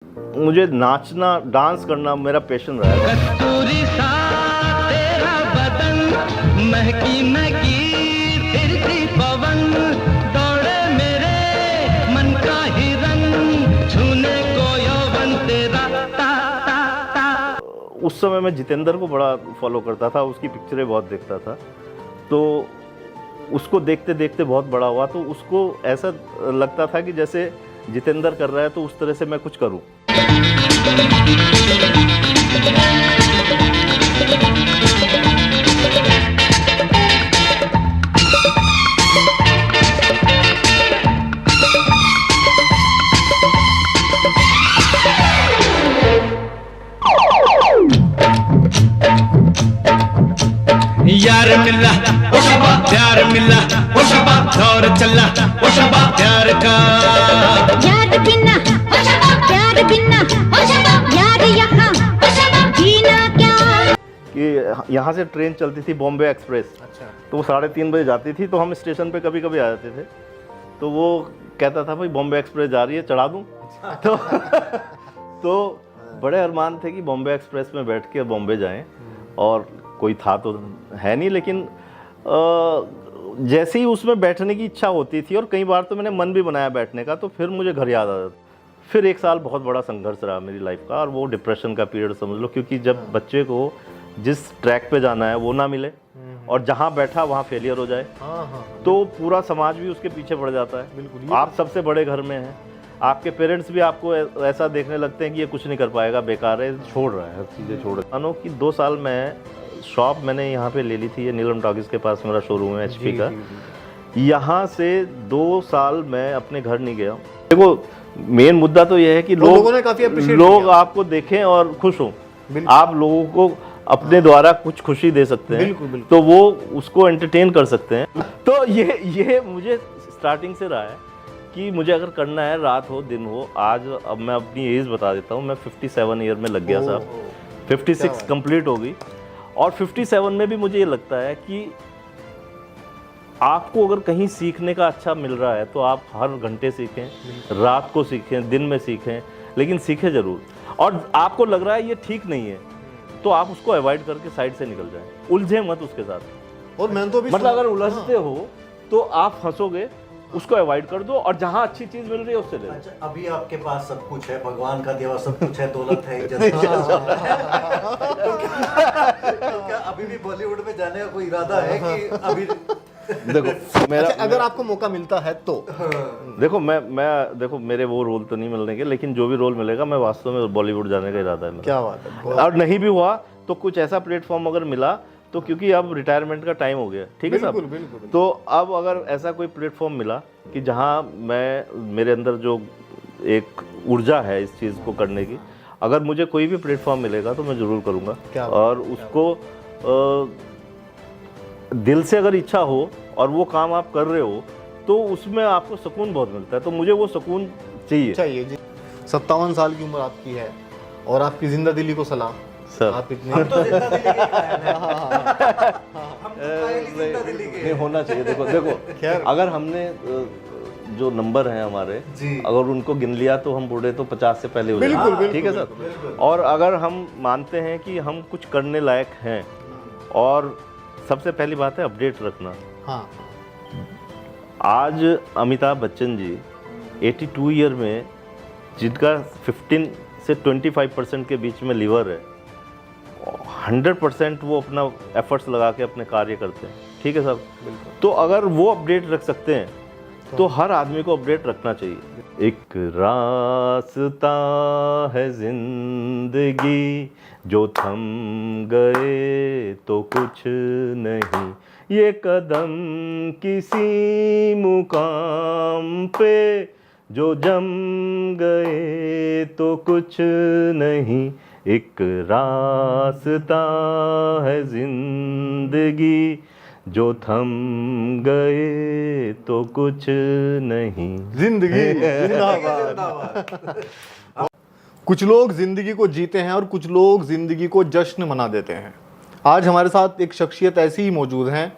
मुझे नाचना, डांस करना मेरा पैशन रहा है। कस्तूरी सा तेरा बदन, महकी महकी फिरती पवन, दौड़े मेरे मन का हिरन, छूने को यौवन तेरा ता ता ता। उस समय मैं जितेंद्र को बड़ा फॉलो करता था, उसकी पिक्चरें बहुत देखता था, तो उसको देखते देखते बहुत बड़ा हुआ। तो उसको ऐसा लगता था कि जैसे जितेंद्र कर रहा है तो उस तरह से मैं कुछ करूं। यार मिला ओ शबा, प्यार मिला ओ शबा, दौर चला ओ शबा प्यार का। यार बिना ओ शबा, प्यार बिना ओ शबा, यार यहाँ ओ शबा, जीना क्या। कि यहाँ से ट्रेन चलती थी बॉम्बे एक्सप्रेस। अच्छा। तो वो 3:30 बजे जाती थी, तो हम स्टेशन पे कभी कभी आ जाते थे। तो वो कहता था भाई बॉम्बे एक्सप्रेस जा रही है, चढ़ा दूँ। तो बड़े अरमान थे कि बॉम्बे एक्सप्रेस में बैठ के बॉम्बे जाएं, और कोई था तो है नहीं, लेकिन जैसे ही उसमें बैठने की इच्छा होती थी, और कई बार तो मैंने मन भी बनाया बैठने का, तो फिर मुझे घर याद आता था। फिर 1 साल बहुत बड़ा संघर्ष रहा मेरी लाइफ का, और वो डिप्रेशन का पीरियड समझ लो, क्योंकि जब बच्चे को जिस ट्रैक पे जाना है वो ना मिले, और जहाँ बैठा वहाँ फेलियर हो जाए, तो पूरा समाज भी उसके पीछे पड़ जाता है। बिल्कुल। आप सबसे बड़े घर में हैं, आपके पेरेंट्स भी आपको ऐसा देखने लगते हैं कि ये कुछ नहीं कर पाएगा, बेकार है, छोड़ रहा है, हर चीज़ें छोड़। मानो कि 2 साल में शॉप मैंने यहाँ पे ले ली थी, ये नीलम टॉकीज के पास मेरा शोरूम है HP का। यहाँ से 2 साल मैं अपने घर नहीं गया। देखो मेन मुद्दा तो ये है कि लोगों ने काफी appreciate लोग किया। आपको देखें और खुश हों। आप लोगों को अपने द्वारा कुछ खुशी दे सकते हैं। बिल्कुल, बिल्कुल। तो वो उसको एंटरटेन कर सकते हैं। तो ये मुझे स्टार्टिंग से रहा है कि मुझे अगर करना है, रात हो दिन हो। आज अब मैं अपनी एज बता देता हूँ, मैं 57 ईयर में लग गया साहब, 56 कंप्लीट हो गई। और 57 में भी मुझे ये लगता है कि आपको अगर कहीं सीखने का अच्छा मिल रहा है तो आप हर घंटे सीखें, रात को सीखें, दिन में सीखें, लेकिन सीखें ज़रूर। और आपको लग रहा है ये ठीक नहीं है तो आप उसको अवॉइड करके साइड से निकल जाएं, उलझे मत उसके साथ। और मैंने तो अभी मतलब अगर उलझते हो तो आप फंसोगे, उसको अवॉइड कर दो, और जहाँ अच्छी चीज़ मिल रही है उससे ले लो। अच्छा, अभी आपके पास सब कुछ है, भगवान का दिया हुआ सब कुछ है, दौलत है, इज्जत है। तो क्या अभी भी बॉलीवुड में जाने का कोई इरादा है कि अभी? देखो मेरा अच्छा, अगर आपको मौका मिलता है तो देखो मैं देखो मेरे वो रोल तो नहीं मिलने के, लेकिन जो भी रोल मिलेगा मैं वास्तव में बॉलीवुड जाने का इरादा है मेरा। क्या बात है। और नहीं भी हुआ तो कुछ ऐसा प्लेटफॉर्म अगर मिला तो, क्योंकि अब रिटायरमेंट का टाइम हो गया, ठीक है साहब। बिल्कुल, बिल्कुल। तो अब अगर ऐसा कोई प्लेटफॉर्म मिला कि जहां मेरे अंदर जो एक ऊर्जा है इस चीज़ को करने की, अगर मुझे कोई भी प्लेटफॉर्म मिलेगा तो मैं ज़रूर करूँगा। क्या बात, और उसको दिल से अगर इच्छा हो और वो काम आप कर रहे हो तो उसमें आपको सुकून बहुत मिलता है। तो मुझे वो सुकून चाहिए जी। 57 साल की उम्र आपकी है, और आपकी जिंदा दिली को सलाम सर। आप इतने हम तो जिंदा दिल्ली के कायल हैं। हम तो कायल ही जिंदा दिल्ली के नहीं हैं। होना चाहिए। देखो खैर। अगर हमने जो नंबर हैं हमारे, जी। अगर उनको गिन लिया तो हम बूढ़े तो 50 से पहले हो बिल्कुल, जाएंगे, बिल्कुल, ठीक है सर। और अगर हम मानते हैं कि हम कुछ करने लायक हैं, और सबसे पहली बात है अपडेट रखना। हाँ। आज अमिताभ बच्चन जी 82 ईयर में, जिनका 15 से 25% के बीच में लीवर है, 100% वो अपना एफर्ट्स लगा के अपने कार्य करते हैं, ठीक है साहब। तो अगर वो अपडेट रख सकते हैं तो हर आदमी को अपडेट रखना चाहिए। एक रास्ता है जिंदगी, जो थम गए तो कुछ नहीं, ये कदम किसी मुकाम पे जो जम गए तो कुछ नहीं। एक रास्ता है जिंदगी, जो थम गए तो कुछ नहीं। जिंदगी जिंदाबाद। कुछ लोग जिंदगी को जीते हैं और कुछ लोग जिंदगी को जश्न मना देते हैं। आज हमारे साथ एक शख्सियत ऐसी ही मौजूद हैं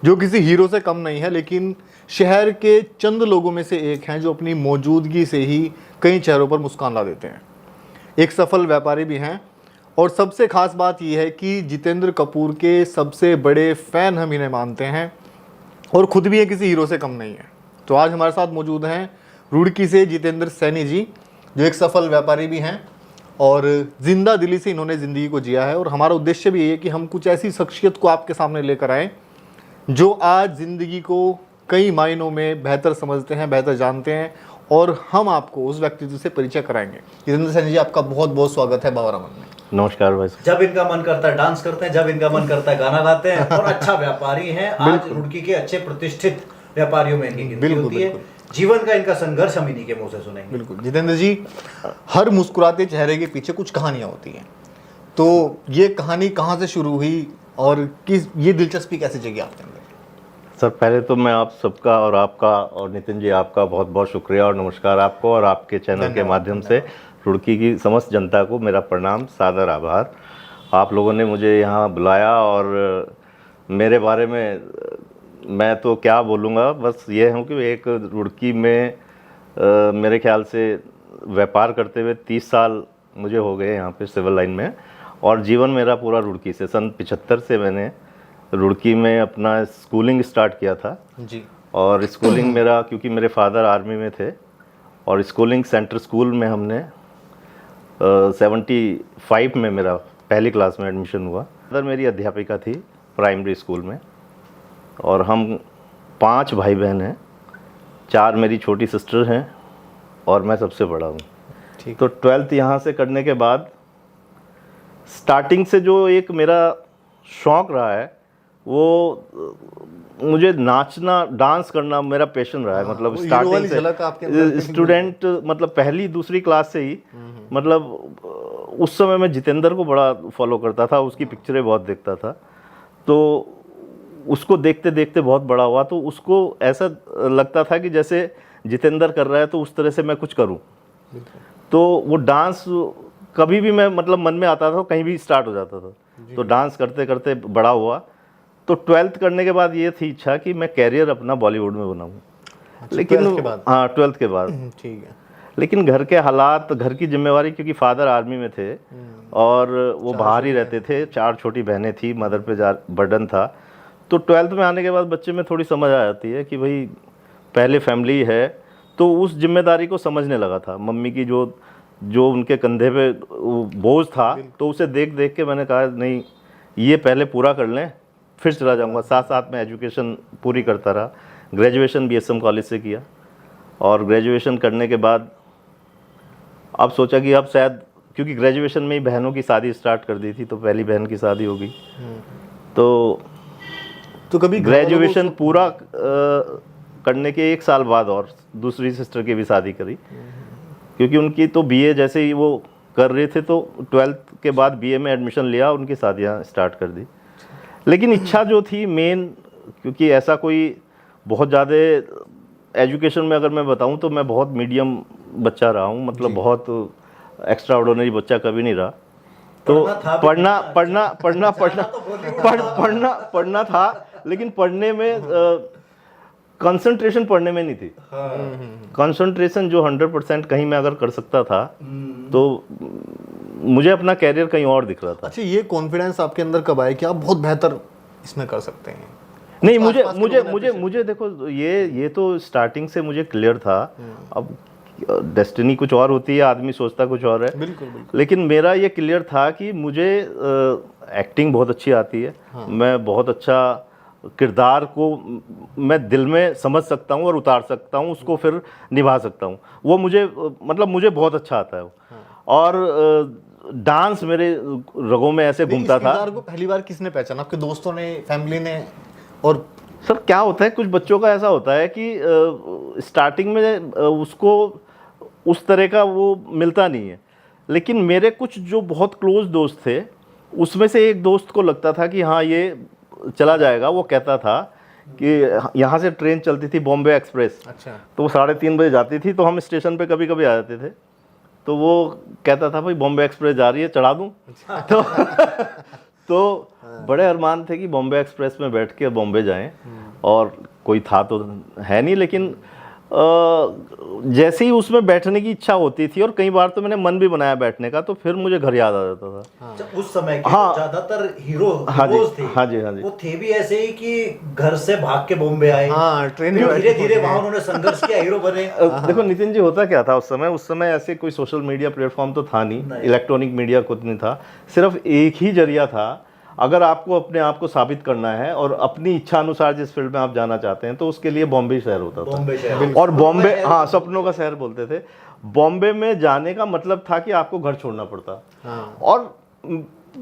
जो किसी हीरो से कम नहीं है, लेकिन शहर के चंद लोगों में से एक हैं जो अपनी मौजूदगी से ही कई चेहरों पर मुस्कान ला देते हैं। एक सफल व्यापारी भी हैं, और सबसे खास बात यह है कि जितेंद्र कपूर के सबसे बड़े फैन हम इन्हें मानते हैं, और खुद भी ये किसी हीरो से कम नहीं है। तो आज हमारे साथ मौजूद हैं रुड़की से जितेंद्र सैनी जी, जो एक सफल व्यापारी भी हैं और जिंदा दिली से इन्होंने ज़िंदगी को जिया है। और हमारा उद्देश्य भी यही है कि हम कुछ ऐसी शख्सियत को आपके सामने लेकर आएँ जो आज ज़िंदगी को कई मायनों में बेहतर समझते हैं, बेहतर जानते हैं, और हम आपको उस व्यक्तित्व से परिचय कराएंगे। जितेंद्र सैनी जी, आपका बहुत बहुत स्वागत है बाबा रमन में। नमस्कार भाई। जब इनका मन करता है डांस करते हैं, जब इनका मन करता है गाना गाते हैं, और अच्छा व्यापारी हैं। आज रुड़की के अच्छे प्रतिष्ठित व्यापारियों में इनकी गिनती बिल्कुल, होती है। बिल्कुल। जीवन का इनका संघर्ष हम इन्हीं के मुंह से सुनेंगे। बिल्कुल जितेंद्र जी, हर मुस्कुराते चेहरे के पीछे कुछ कहानियाँ होती हैं, तो ये कहानी कहाँ से शुरू हुई और किस ये दिलचस्पी कैसे जगी आपके अंदर? सर पहले तो मैं आप सबका और आपका और नितिन जी आपका बहुत बहुत शुक्रिया और नमस्कार आपको, और आपके चैनल के माध्यम से रुड़की की समस्त जनता को मेरा प्रणाम, सादर आभार। आप लोगों ने मुझे यहाँ बुलाया, और मेरे बारे में मैं तो क्या बोलूँगा, बस ये हूँ कि एक रुड़की में मेरे ख्याल से व्यापार करते हुए 30 साल मुझे हो गए यहाँ पे सिविल लाइन में, और जीवन मेरा पूरा रुड़की से। सन 75 से मैंने रुड़की में अपना स्कूलिंग स्टार्ट किया था जी। और स्कूलिंग मेरा, क्योंकि मेरे फादर आर्मी में थे, और स्कूलिंग सेंटर स्कूल में हमने 75 में मेरा पहली क्लास में एडमिशन हुआ। फादर मेरी अध्यापिका थी प्राइमरी स्कूल में, और हम 5 भाई बहन हैं, 4 मेरी छोटी सिस्टर हैं और मैं सबसे बड़ा हूँ। ठीक। तो 12th यहाँ से करने के बाद स्टार्टिंग से जो एक मेरा शौक़ रहा है, वो मुझे नाचना डांस करना मेरा पैशन रहा है। मतलब वो हीरो वाली झलक आपके अंदर स्टार्टिंग से स्टूडेंट, मतलब पहली दूसरी क्लास से ही, मतलब उस समय मैं जितेंद्र को बड़ा फॉलो करता था, उसकी पिक्चरें बहुत देखता था, तो उसको देखते देखते बहुत बड़ा हुआ। तो उसको ऐसा लगता था कि जैसे जितेंद्र कर रहा है तो उस तरह से मैं कुछ करूं। तो वो डांस कभी भी मैं मतलब मन में आता था, कहीं भी स्टार्ट हो जाता था, तो डांस करते करते बड़ा हुआ। तो 12th करने के बाद ये थी इच्छा कि मैं कैरियर अपना बॉलीवुड में बनाऊं। लेकिन 12th के बाद? हाँ, 12th के बाद। ठीक है। लेकिन घर के हालात, घर की जिम्मेवारी, क्योंकि फादर आर्मी में थे और वो बाहर ही रहते थे, 4 छोटी बहनें थी, मदर पे बर्डन था। तो 12th में आने के बाद बच्चे में थोड़ी समझ आ जाती है कि भाई पहले फैमिली है, तो उस जिम्मेदारी को समझने लगा था। मम्मी की जो उनके कंधे पे बोझ था, तो उसे देख देख के मैंने कहा नहीं, ये पहले पूरा कर लें, फिर चला जाऊंगा। साथ साथ में एजुकेशन पूरी करता रहा। ग्रेजुएशन BSM कॉलेज से किया, और ग्रेजुएशन करने के बाद अब सोचा कि अब शायद, क्योंकि ग्रेजुएशन में ही बहनों की शादी स्टार्ट कर दी थी, तो पहली बहन की शादी हो गई। तो कभी ग्रेजुएशन पूरा करने के 1 साल बाद और दूसरी सिस्टर की भी शादी करी, क्योंकि उनकी तो BA जैसे ही वो कर रहे थे, तो 12th के बाद BA में एडमिशन लिया, उनकी शादियाँ स्टार्ट कर दी। लेकिन इच्छा जो थी मेन, क्योंकि ऐसा कोई बहुत ज़्यादा एजुकेशन में अगर मैं बताऊं तो मैं बहुत मीडियम बच्चा रहा हूं, मतलब बहुत एक्स्ट्रा ऑर्डिनरी बच्चा कभी नहीं रहा। तो पढ़ना था, लेकिन पढ़ने में कंसंट्रेशन पढ़ने में नहीं थी। कंसंट्रेशन जो 100% कहीं मैं अगर कर सकता था, तो मुझे अपना कैरियर कहीं और दिख रहा था। अच्छा, ये कॉन्फिडेंस आपके अंदर कब आया कि आप बहुत बेहतर इसमें कर सकते हैं? नहीं, मुझे देखो, ये तो स्टार्टिंग से मुझे क्लियर था। अब डेस्टिनी कुछ और होती है, आदमी सोचता कुछ और है। बिल्कुल। लेकिन मेरा ये क्लियर था कि मुझे एक्टिंग बहुत अच्छी आती है। मैं बहुत अच्छा किरदार को मैं दिल में समझ सकता हूँ और उतार सकता हूँ, उसको फिर निभा सकता हूँ। वो मुझे बहुत अच्छा आता है। और डांस मेरे रगों में ऐसे घूमता था। किरदार को पहली बार किसने पहचाना? आपके दोस्तों ने, फैमिली ने? और सर क्या होता है, कुछ बच्चों का ऐसा होता है कि स्टार्टिंग में उसको उस तरह का वो मिलता नहीं है। लेकिन मेरे कुछ जो बहुत क्लोज दोस्त थे, उसमें से एक दोस्त को लगता था कि हाँ ये चला जाएगा। वो कहता था कि यहाँ से ट्रेन चलती थी बॉम्बे एक्सप्रेस। अच्छा। तो वो 3:30 बजे जाती थी, तो हम स्टेशन पे कभी कभी आ जाते थे। तो वो कहता था भाई बॉम्बे एक्सप्रेस जा रही है, चढ़ा दूँ? तो बड़े अरमान थे कि बॉम्बे एक्सप्रेस में बैठ के बॉम्बे जाएं, और कोई था तो है नहीं, लेकिन जैसे ही उसमें बैठने की इच्छा होती थी, और कई बार तो मैंने मन भी बनाया बैठने का, तो फिर मुझे घर याद आ जाता था। अच्छा, उस समय के हाँ। ज्यादातर हीरो हाँ जी, हीरोज थे, हाँ जी, हाँ जी। वो थे भी ऐसे ही कि घर से भाग के बॉम्बे आए, हाँ, ट्रेन में धीरे धीरे बैठे वहां उन्होंने संघर्ष किया, हीरो बने। देखो नितिन जी, होता क्या था उस समय ऐसे कोई सोशल मीडिया प्लेटफॉर्म तो था नहीं। इलेक्ट्रॉनिक मीडिया कुछ नहीं था, सिर्फ एक ही जरिया था। अगर आपको अपने आप को साबित करना है और अपनी इच्छा अनुसार जिस फील्ड में आप जाना चाहते हैं, तो उसके लिए बॉम्बे शहर होता था। बॉम्बे शहर, और बॉम्बे, हाँ, सपनों का शहर बोलते थे। बॉम्बे में जाने का मतलब था कि आपको घर छोड़ना पड़ता। और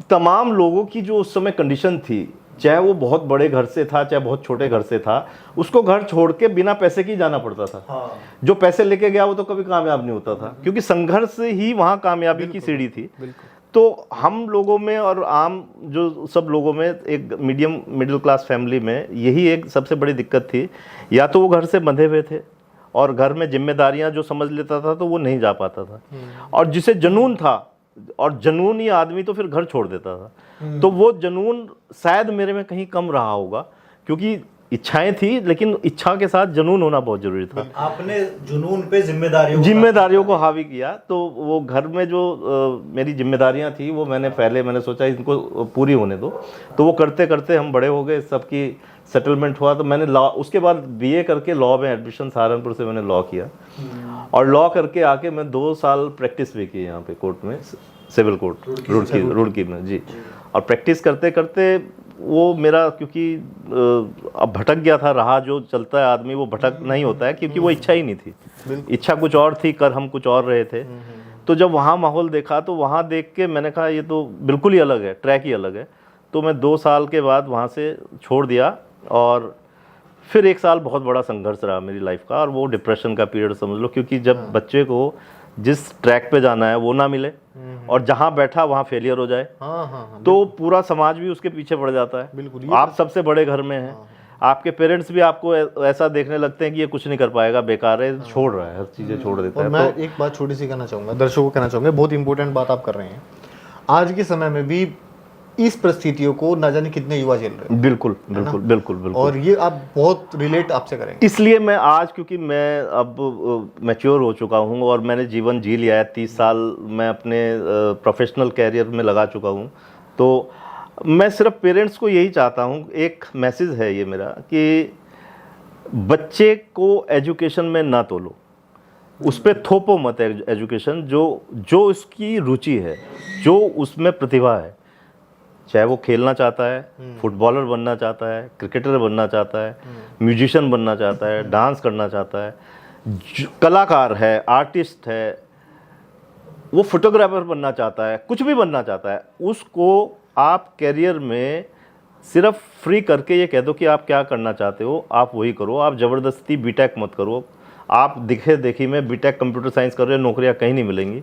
तमाम लोगों की जो उस समय कंडीशन थी, चाहे वो बहुत बड़े घर से था, चाहे बहुत छोटे घर से था, उसको घर छोड़ के बिना पैसे के ही जाना पड़ता था। हाँ। जो पैसे लेके गया वो तो कभी कामयाब नहीं होता था, क्योंकि संघर्ष ही वहाँ कामयाबी की सीढ़ी थी। तो हम लोगों में और आम जो सब लोगों में, एक मिडिल क्लास फैमिली में यही एक सबसे बड़ी दिक्कत थी। या तो वो घर से बंधे हुए थे और घर में जिम्मेदारियां जो समझ लेता था तो वो नहीं जा पाता था, और जिसे जुनून था, और जुनूनी आदमी तो फिर घर छोड़ देता था। तो वो जुनून शायद मेरे में कहीं कम रहा होगा, क्योंकि इच्छाएं थी, लेकिन इच्छा के साथ जुनून होना बहुत जरूरी था। आपने जुनून पे जिम्मेदारियों को हावी किया। तो वो घर में जो मेरी जिम्मेदारियां थी, वो मैंने सोचा इनको पूरी होने दो। तो वो करते करते हम बड़े हो गए, सबकी सेटलमेंट हुआ। तो मैंने लॉ, उसके बाद बीए करके लॉ में एडमिशन, सहारनपुर से मैंने लॉ किया, और लॉ करके आके मैं 2 साल प्रैक्टिस भी की यहाँ पे कोर्ट में, सिविल कोर्ट रुड़की में जी। और प्रैक्टिस करते करते वो मेरा, क्योंकि अब भटक गया था, रहा जो चलता है आदमी वो भटक नहीं होता है, क्योंकि वो इच्छा ही नहीं थी। इच्छा कुछ और थी, कर हम कुछ और रहे थे। तो जब वहाँ माहौल देखा, तो वहाँ देख के मैंने कहा ये तो बिल्कुल ही अलग है, ट्रैक ही अलग है। तो मैं 2 साल के बाद वहाँ से छोड़ दिया, और फिर 1 साल बहुत बड़ा संघर्ष रहा मेरी लाइफ का, और वो डिप्रेशन का पीरियड समझ लो। क्योंकि जब बच्चे को जिस ट्रैक पे जाना है वो ना मिले, और जहाँ बैठा वहाँ फेलियर हो जाए, तो पूरा समाज भी उसके पीछे पड़ जाता है। बिल्कुल। आप सबसे बड़े घर में हैं, आपके पेरेंट्स भी आपको ऐसा देखने लगते हैं कि ये कुछ नहीं कर पाएगा, बेकार है, छोड़ रहा है, हर चीज़ें छोड़ देता और है। मैं तो एक बात छोटी सी कहना चाहूँगा, दर्शकों को कहना चाहूँगा, बहुत इंपॉर्टेंट बात आप कर रहे हैं। आज के समय में भी इस परिस्थितियों को न जाने कितने युवा झेल रहे हैं। बिल्कुल बिल्कुल बिल्कुल बिल्कुल। और ये आप बहुत रिलेट आपसे करेंगे। इसलिए मैं आज, क्योंकि मैं अब मैच्योर हो चुका हूँ और मैंने जीवन जी लिया है, 30 साल मैं अपने प्रोफेशनल कैरियर में लगा चुका हूँ, तो मैं सिर्फ पेरेंट्स को यही चाहता हूँ, एक मैसेज है ये मेरा, कि बच्चे को एजुकेशन में ना तोलो, उस पर थोपो मत एजुकेशन। जो उसकी रुचि है, जो उसमें प्रतिभा है, चाहे वो खेलना चाहता है, फुटबॉलर बनना चाहता है, क्रिकेटर बनना चाहता है, म्यूजिशियन बनना चाहता है, डांस करना चाहता है, कलाकार है, आर्टिस्ट है, वो फोटोग्राफर बनना चाहता है, कुछ भी बनना चाहता है, उसको आप कैरियर में सिर्फ फ्री करके ये कह दो कि आप क्या करना चाहते हो, आप वही करो। आप ज़बरदस्ती बीटेक मत करो। आप दिखे देखी में बीटेक कंप्यूटर साइंस कर रहे हो, नौकरियां कहीं नहीं मिलेंगी,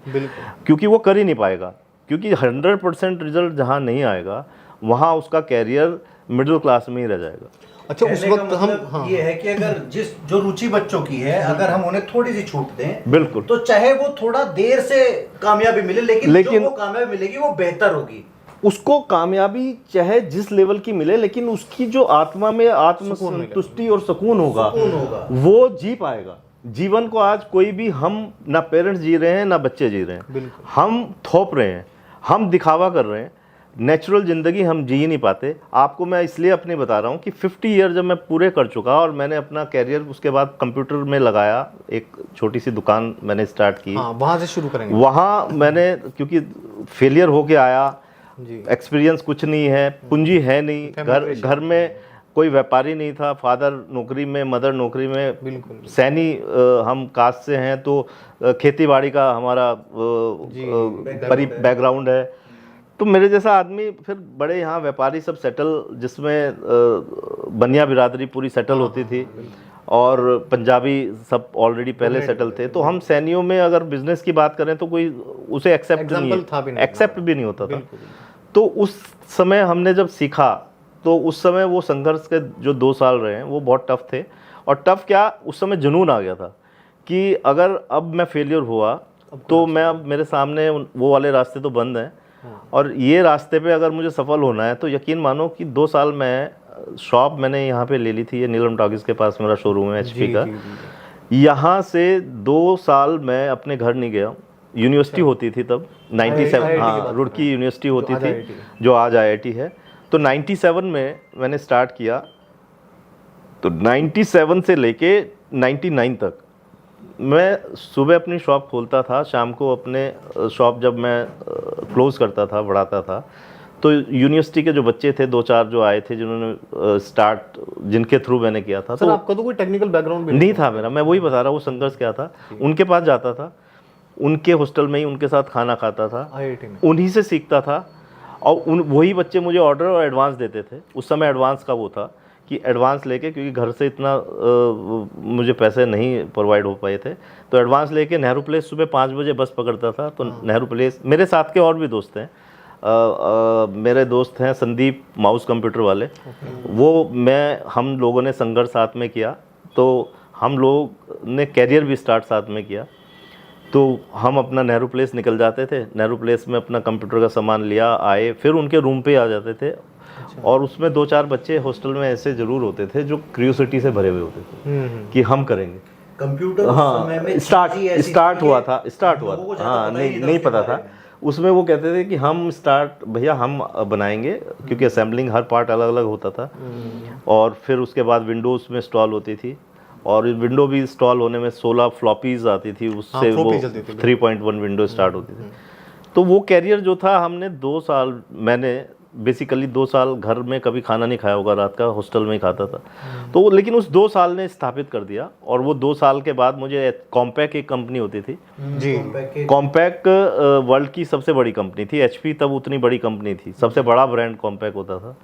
क्योंकि वो कर ही नहीं पाएगा। क्योंकि 100% रिजल्ट जहाँ नहीं आएगा, वहाँ उसका कैरियर मिडिल क्लास में ही रह जाएगा। अच्छा, उस वक्त मतलब हम ये है कि अगर जो रुचि बच्चों की है, अगर हम उन्हें थोड़ी सी छूट दें, बिल्कुल, तो चाहे वो थोड़ा देर से कामयाबी मिले, लेकिन जो वो कामयाबी मिलेगी वो बेहतर होगी। उसको कामयाबी चाहे जिस लेवल की मिले, लेकिन उसकी जो आत्मा में आत्मसंतुष्टि और सुकून होगा, वो जी पाएगा। जीवन को आज कोई भी, हम ना पेरेंट्स जी रहे हैं ना बच्चे जी रहे हैं, हम थोप रहे हैं, हम दिखावा कर रहे हैं। नेचुरल ज़िंदगी हम जी ही नहीं पाते। आपको मैं इसलिए अपने बता रहा हूँ कि 50 ईयर जब मैं पूरे कर चुका, और मैंने अपना कैरियर उसके बाद कंप्यूटर में लगाया, एक छोटी सी दुकान मैंने स्टार्ट की। वहाँ से शुरू करेंगे। वहाँ मैंने, क्योंकि फेलियर होके आया, एक्सपीरियंस कुछ नहीं है, पूंजी है नहीं, घर में कोई व्यापारी नहीं था, फादर नौकरी में, मदर नौकरी में, सैनी हम कास्ट से हैं, तो खेतीबाड़ी का हमारा बैकग्राउंड है। तो मेरे जैसा आदमी, फिर बड़े यहाँ व्यापारी सब सेटल, जिसमें बनिया बिरादरी पूरी सेटल होती थी, और पंजाबी सब ऑलरेडी पहले सेटल थे। तो हम सैनियों में अगर बिजनेस की बात करें तो कोई उसे एक्सेप्ट भी नहीं होता था। तो उस समय हमने जब सीखा, तो उस समय वो संघर्ष के जो 2 साल रहे हैं वो बहुत टफ थे। और टफ क्या, उस समय जुनून आ गया था कि अगर अब मैं फेलियर हुआ तो मैं, अब मेरे सामने वो वाले रास्ते तो बंद हैं, और ये रास्ते पे अगर मुझे सफल होना है तो यकीन मानो कि 2 साल मैं, शॉप मैंने यहाँ पे ले ली थी, ये नीलम टॉकीज के पास मेरा शोरूम है HP का। यहाँ से 2 साल मैं अपने घर नहीं गया। यूनिवर्सिटी होती थी तब 97, IIT हाँ रुड़की यूनिवर्सिटी होती थी जो आज IIT है। तो 97 में मैंने स्टार्ट किया, तो 97 से लेके 99 तक मैं सुबह अपनी शॉप खोलता था, शाम को अपने शॉप जब मैं क्लोज़ करता था, बढ़ाता था, तो यूनिवर्सिटी के जो बच्चे थे 2-4 जो आए थे जिन्होंने स्टार्ट, जिनके थ्रू मैंने किया था। सर तो आपका तो कोई टेक्निकल बैकग्राउंड भी नहीं था मेरा, मैं वही बता रहा हूँ वो संघर्ष क्या था। उनके पास जाता था, उनके हॉस्टल में ही उनके साथ खाना खाता था, IIT में। उन्हीं से सीखता था, और वही बच्चे मुझे ऑर्डर और एडवांस देते थे। उस समय एडवांस का वो था कि एडवांस लेके, क्योंकि घर से इतना मुझे पैसे नहीं प्रोवाइड हो पाए थे, तो एडवांस लेके नेहरू प्लेस सुबह 5 बजे बस पकड़ता था। तो नेहरू प्लेस, मेरे साथ के और भी दोस्त हैं, मेरे दोस्त हैं संदीप माउस कंप्यूटर वाले, वो हम लोगों ने संघर्ष साथ में किया, तो हम लोग ने कैरियर भी स्टार्ट साथ में किया। तो हम अपना नेहरू प्लेस निकल जाते थे, नेहरू प्लेस में अपना कंप्यूटर का सामान लिया, आए, फिर उनके रूम पे आ जाते थे। और उसमें 2-4 बच्चे हॉस्टल में ऐसे ज़रूर होते थे जो क्यूरियोसिटी से भरे हुए होते थे कि हम करेंगे कंप्यूटर। हाँ, स्टार्ट हुआ था, हाँ, नहीं पता था। उसमें वो कहते थे कि हम भैया हम बनाएंगे, क्योंकि असेंबलिंग हर पार्ट अलग अलग होता था। और फिर उसके बाद विंडोज़ में इंस्टॉल होती थी, और विंडो भी इंस्टॉल होने में 16 फ्लॉपीज आती थी, उससे वो 3.1 विंडो स्टार्ट होती थी। तो वो कैरियर जो था, हमने 2 साल, मैंने बेसिकली 2 साल घर में कभी खाना नहीं खाया होगा, रात का हॉस्टल में ही खाता था। तो लेकिन उस 2 साल ने स्थापित कर दिया। और वो 2 साल के बाद मुझे कॉम्पैक एक कंपनी होती थी जी, कॉम्पैक वर्ल्ड की सबसे बड़ी कंपनी थी। HP तब उतनी बड़ी कंपनी थी, सबसे बड़ा ब्रांड कॉम्पैक होता था।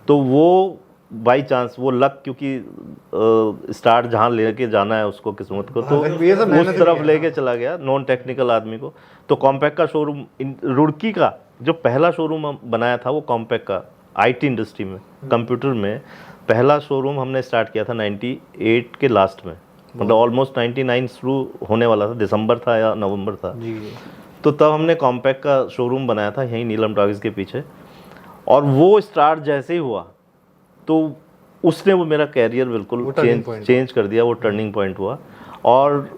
तो वो बाई चांस, वो लक, क्योंकि स्टार्ट जहाँ लेके जाना है उसको, किस्मत को, तो उस तरफ लेके चला गया, नॉन टेक्निकल आदमी को। तो कॉम्पैक का शोरूम, रुड़की का जो पहला शोरूम बनाया था वो कॉम्पैक का, IT इंडस्ट्री में, कंप्यूटर में पहला शोरूम हमने स्टार्ट किया था 98 के लास्ट में, मतलब ऑलमोस्ट 99 शुरू होने वाला था, दिसंबर था या नवंबर था। तो तब हमने कॉम्पैक का शोरूम बनाया था यहीं नीलम टॉकीज के पीछे। और वो स्टार्ट जैसे ही हुआ तो उसने वो मेरा कैरियर बिल्कुल चेंज कर दिया, वो टर्निंग पॉइंट हुआ। और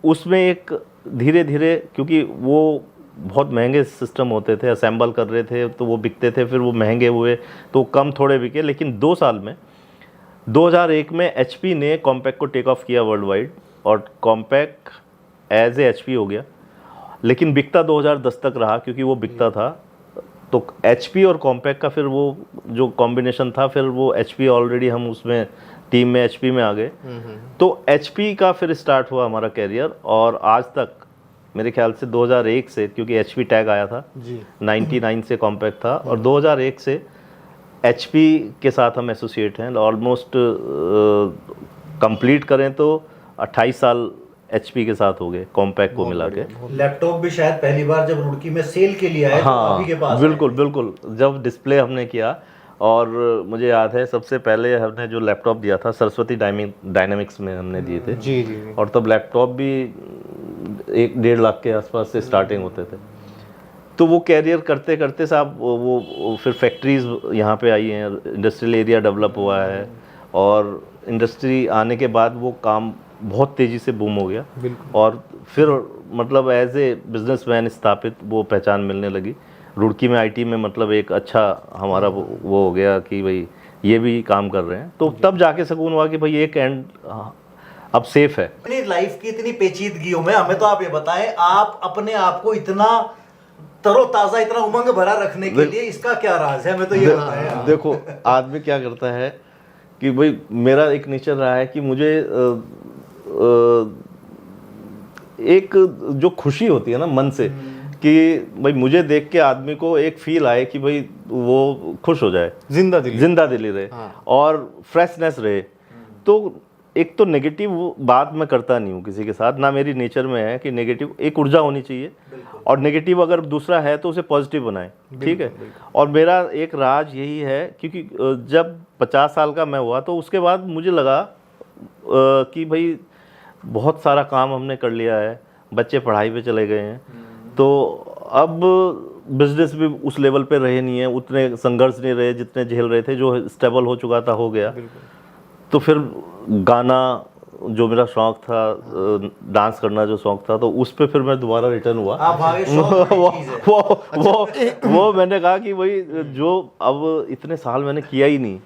उसमें एक धीरे धीरे, क्योंकि वो बहुत महंगे सिस्टम होते थे, असेंबल कर रहे थे तो वो बिकते थे, फिर वो महंगे हुए तो कम थोड़े बिके। लेकिन 2 साल में 2001 में HP ने कॉम्पैक को टेक ऑफ किया वर्ल्ड वाइड, और कॉम्पैक एज ए HP हो गया। लेकिन बिकता 2010 तक रहा, क्योंकि वो बिकता था। तो HP और कॉम्पैक का फिर वो जो कॉम्बिनेशन था, फिर वो HP ऑलरेडी हम उसमें टीम में HP में आ गए। तो HP का फिर स्टार्ट हुआ हमारा कैरियर, और आज तक मेरे ख्याल से 2001 से, क्योंकि HP टैग आया था जी, 99 से कॉम्पैक था, और 2001 से HP के साथ हम एसोसिएट हैं। ऑलमोस्ट कंप्लीट करें तो 28 साल HP के साथ हो गए कॉम्पैक को मिला के। लैपटॉप भी शायद पहली बार जब रुड़की में सेल के लिए आए, हाँ, तो अभी के पास बिल्कुल जब डिस्प्ले हमने किया, और मुझे याद है सबसे पहले हमने जो लैपटॉप दिया था सरस्वती डायनामिक्स में हमने दिए थे जी। और तब लैपटॉप भी 1-1.5 लाख के आसपास से स्टार्टिंग होते थे। तो वो कैरियर करते करते साहब वो फिर फैक्ट्रीज यहाँ पे आई हैं, इंडस्ट्रियल एरिया डेवलप हुआ है, और इंडस्ट्री आने के बाद वो काम बहुत तेज़ी से बूम हो गया, और फिर मतलब एज ए बिजनेसमैन स्थापित वो पहचान मिलने लगी। रुड़की में IT में मतलब एक अच्छा हमारा वो हो गया कि भाई ये भी काम कर रहे हैं। तो तब जाके सुकून हुआ कि भाई एक एंड अब सेफ है। अपनी लाइफ की इतनी पेचीदगियों में हमें तो आप ये बताएं, आप अपने आप को इतना तरोताजा, इतना उमंग भरा रखने के लिए इसका क्या राज है, हमें तो ये बताएं। देखो आदमी क्या करता है कि भाई मेरा एक नेचर रहा है कि मुझे एक जो खुशी होती है ना मन से, कि भाई मुझे देख के आदमी को एक फील आए कि भाई वो खुश हो जाए, जिंदा दिली रहे, और फ्रेशनेस रहे। तो एक तो नेगेटिव बात मैं करता नहीं हूँ किसी के साथ, ना मेरी नेचर में है कि नेगेटिव, एक ऊर्जा होनी चाहिए, और नेगेटिव अगर दूसरा है तो उसे पॉजिटिव बनाए, ठीक है। और मेरा एक राज यही है, क्योंकि जब 50 साल का मैं हुआ तो उसके बाद मुझे लगा कि भाई बहुत सारा काम हमने कर लिया है, बच्चे पढ़ाई पे चले गए हैं, तो अब बिजनेस भी उस लेवल पे रहे नहीं है, उतने संघर्ष नहीं रहे जितने झेल रहे थे, जो स्टेबल हो चुका था हो गया। तो फिर गाना जो मेरा शौक था, डांस करना जो शौक था, तो उस पे फिर मैं दोबारा रिटर्न हुआ। आप आगे शौक बड़ी चीज़ है। वो मैंने कहा कि भाई जो अब इतने साल मैंने किया ही नहीं,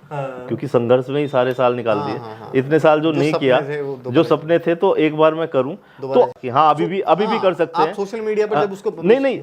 क्योंकि संघर्ष में ही सारे साल निकाल दिए। इतने साल जो नहीं किया, जो सपने थे, तो एक बार मैं करूं तो कि हाँ अभी भी कर सकते हैं। आप सोशल मीडिया पर जब उसको नहीं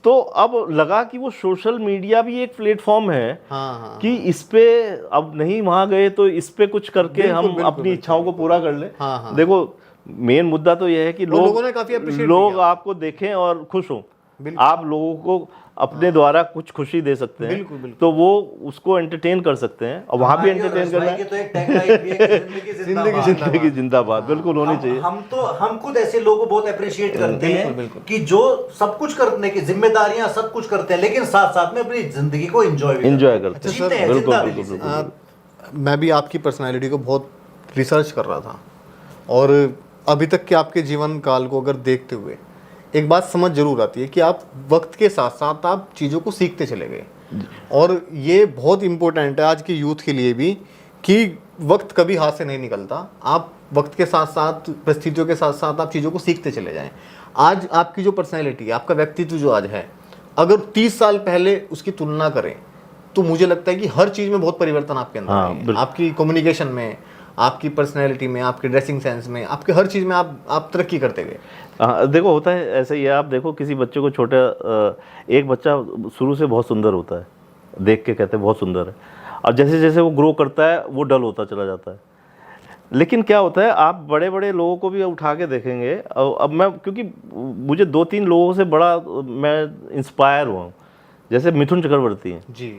तो अब लगा कि वो सोशल मीडिया भी एक प्लेटफॉर्म है कि इस पे अब नहीं वहां गए तो इस पे कुछ करके हम अपनी इच्छाओं को पूरा कर लें। देखो मेन मुद्दा तो यह है कि लोगों ने काफी appreciate लोग आपको देखें और खुश हों। आप लोगों को अपने द्वारा कुछ खुशी दे सकते हैं, तो वो उसको एंटरटेन कर सकते हैं, और वहां भी एंटरटेन करना है। तो एक टैगलाइन भी है कि जिंदगी जिंदाबाद, बिल्कुल होनी चाहिए। हम खुद ऐसे लोगों को बहुत अप्रिशिएट करते हैं कि जो सब कुछ करने की जिम्मेदारियां सब कुछ करते हैं, लेकिन साथ साथ में अपनी जिंदगी को एंजॉय करते जीते हैं बिल्कुल जिंदादिली से। मैं भी आपकी पर्सनालिटी को बहुत रिसर्च कर रहा था, और अभी तक के आपके जीवन काल को अगर देखते हुए एक बात समझ जरूर आती है कि आप वक्त के साथ साथ आप चीज़ों को सीखते चले गए। और ये बहुत इम्पोर्टेंट है आज के यूथ के लिए भी कि वक्त कभी हाथ से नहीं निकलता। आप वक्त के साथ साथ, परिस्थितियों के साथ साथ आप चीज़ों को सीखते चले जाएं। आज आपकी जो पर्सनैलिटी है, आपका व्यक्तित्व जो आज है, अगर 30 साल पहले उसकी तुलना करें तो मुझे लगता है कि हर चीज़ में बहुत परिवर्तन आपके अंदर है। आपकी कम्युनिकेशन में, आपकी पर्सनैलिटी में, आपके ड्रेसिंग सेंस में, आपके हर चीज़ में आप तरक्की करते गए। देखो होता है ऐसे ही है। आप देखो किसी बच्चे को छोटा, एक बच्चा शुरू से बहुत सुंदर होता है, देख के कहते हैं बहुत सुंदर है, और जैसे जैसे वो ग्रो करता है वो डल होता चला जाता है। लेकिन क्या होता है, आप बड़े बड़े लोगों को भी उठा के देखेंगे, अब मैं क्योंकि मुझे 2-3 लोगों से बड़ा मैं इंस्पायर हुआ हूँ, जैसे मिथुन चक्रवर्ती हैं जी,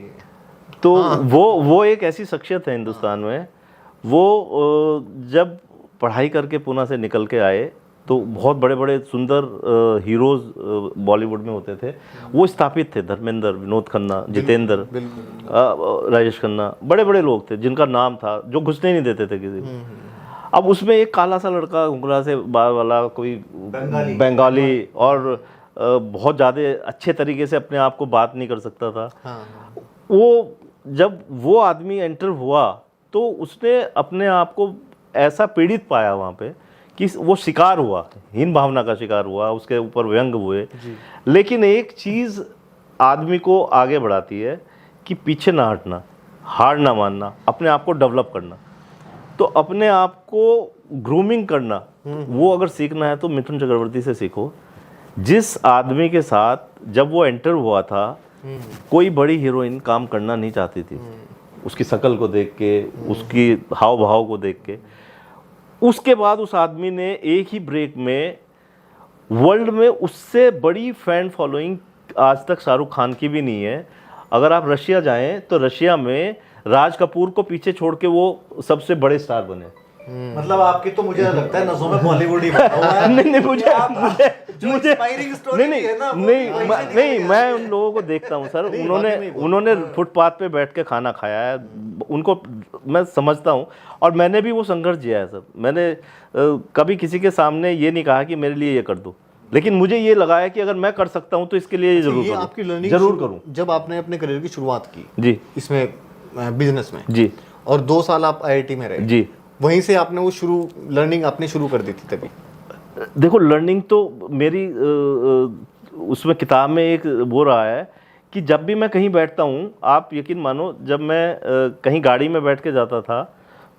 तो वो एक ऐसी शख्सियत है हिंदुस्तान में। वो जब पढ़ाई करके पुणे से निकल के आए तो बहुत बड़े बड़े सुंदर हीरोज बॉलीवुड में होते थे, वो स्थापित थे। धर्मेंद्र, विनोद खन्ना, जितेंद्र, राजेश खन्ना, बड़े बड़े लोग थे जिनका नाम था, जो घुसने नहीं देते थे किसी को। अब उसमें एक काला सा लड़का, घुंघरा से बाल वाला, कोई बंगाली और बहुत ज़्यादा अच्छे तरीके से अपने आप को बात नहीं कर सकता था। वो जब वो आदमी एंटर हुआ तो उसने अपने आप को ऐसा पीड़ित पाया वहाँ पे कि वो शिकार हुआ, हीन भावना का शिकार हुआ, उसके ऊपर व्यंग हुए। लेकिन एक चीज़ आदमी को आगे बढ़ाती है कि पीछे ना हटना, हार ना मानना, अपने आप को डेवलप करना। तो अपने आप को ग्रूमिंग करना, वो अगर सीखना है तो मिथुन चक्रवर्ती से सीखो। जिस आदमी के साथ जब वो एंटर हुआ था, कोई बड़ी हीरोइन काम करना नहीं चाहती थी, उसकी शक्ल को देख के, उसकी हाव भाव को देख के। उसके बाद उस आदमी ने एक ही ब्रेक में वर्ल्ड में उससे बड़ी फैन फॉलोइंग आज तक शाहरुख खान की भी नहीं है। अगर आप रशिया जाएं तो रशिया में राज कपूर को पीछे छोड़ के वो सबसे बड़े स्टार बने। मतलब आपकी तो मुझे लगता है नसों में बॉलीवुड ही बना हुआ है। नहीं मुझे इंस्पायरिंग स्टोरी है ना, नहीं मैं उन लोगों को देखता हूँ सर। उन्होंने फुटपाथ पे बैठ के खाना खाया है, उनको मैं समझता हूँ, और मैंने भी वो संघर्ष जिया है सर। मैंने कभी किसी के सामने ये नहीं कहा कि मेरे लिए ये कर दो, लेकिन मुझे ये लगा है कि अगर मैं कर सकता हूँ तो इसके लिए ये जरूर करूँ। आपकी लर्निंग जरूर करूँ। जब आपने अपने करियर की शुरुआत की जी इसमें, बिजनेस में जी, और 2 साल आप IIT में रहे जी, वहीं से आपने वो लर्निंग आपने शुरू कर दी थी तभी? देखो लर्निंग तो मेरी उसमें किताब में एक वो रहा है कि जब भी मैं कहीं बैठता हूँ, आप यकीन मानो, जब मैं कहीं गाड़ी में बैठ के जाता था